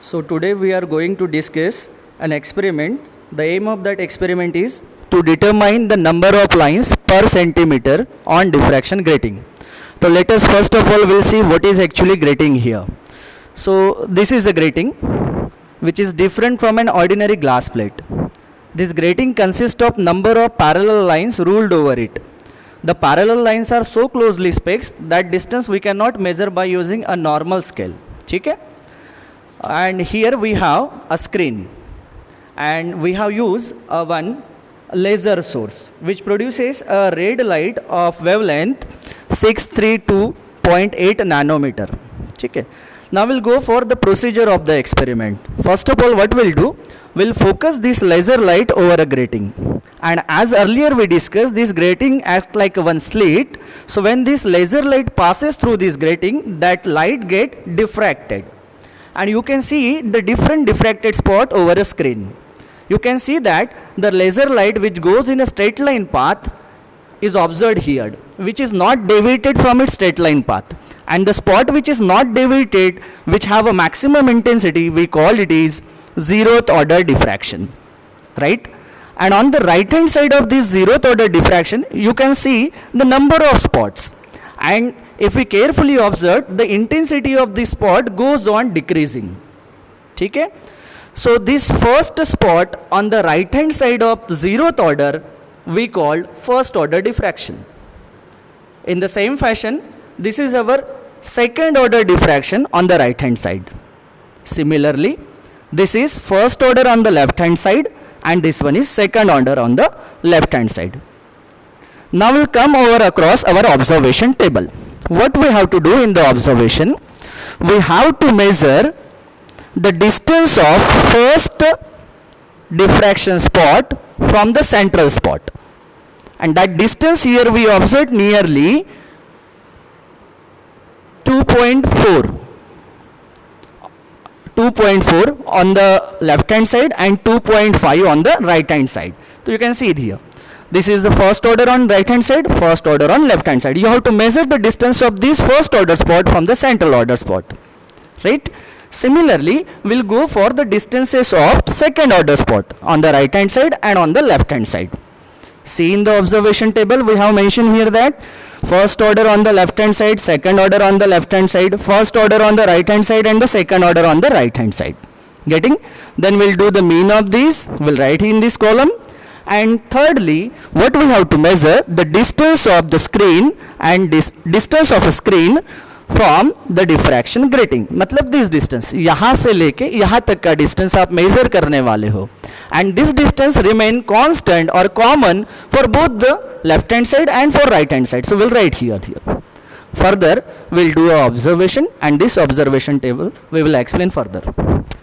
So today we are going to discuss an experiment. The aim of that experiment is to determine the number of lines per centimeter on diffraction grating. So let us first of all will see what is actually grating here. So this is a grating which is different from an ordinary glass plate. This grating consists of number of parallel lines ruled over it. The parallel lines are so closely spaced that distance we cannot measure by using a normal scale. Okay? And here we have a screen, and we have used one laser source which produces a red light of wavelength 632.8 nanometer. Okay? Now we'll go for the procedure of the experiment. First of all, what we'll do, we'll focus this laser light over a grating, and as earlier we discussed, this grating acts like one slit. So when this laser light passes through this grating, that light get diffracted, and you can see the different diffracted spot over a screen. You can see that the laser light which goes in a straight line path is observed here, which is not deviated from its straight line path, and the spot which is not deviated, which have a maximum intensity, we call it is zeroth order diffraction, right? And on the right hand side of this zeroth order diffraction, you can see the number of spots, and if we carefully observe, the intensity of this spot goes on decreasing. Okay? So this first spot on the right hand side of zeroth order we call first order diffraction. In the same fashion, this is our second order diffraction on the right hand side. Similarly, this is first order on the left hand side, and this one is second order on the left hand side. Now we'll come over across our observation table. What we have to do in the observation, we have to measure the distance of first diffraction spot from the central spot, and that distance here we observed nearly 2.4 on the left hand side and 2.5 on the right hand side. So you can see it here. This is the first order on right hand side, first order on left hand side. You have to measure the distance of this first order spot from the central order spot, right? Similarly, we'll go for the distances of second order spot on the right hand side and on the left hand side. See, in the observation table we have mentioned here that first order on the left hand side, second order on the left hand side, first order on the right hand side, and the second order on the right hand side. Getting? Then we'll do the mean of these, we'll write in this column. And thirdly, what we have to measure, the distance of the screen and distance of a screen from the diffraction grating. मतलब this distance, यहाँ से लेके यहाँ तक का distance आप measure करने वाले हो, and this distance remain constant or common for both the left hand side and for right hand side. So we'll write here. Further, we'll do an observation, and this observation table we will explain further.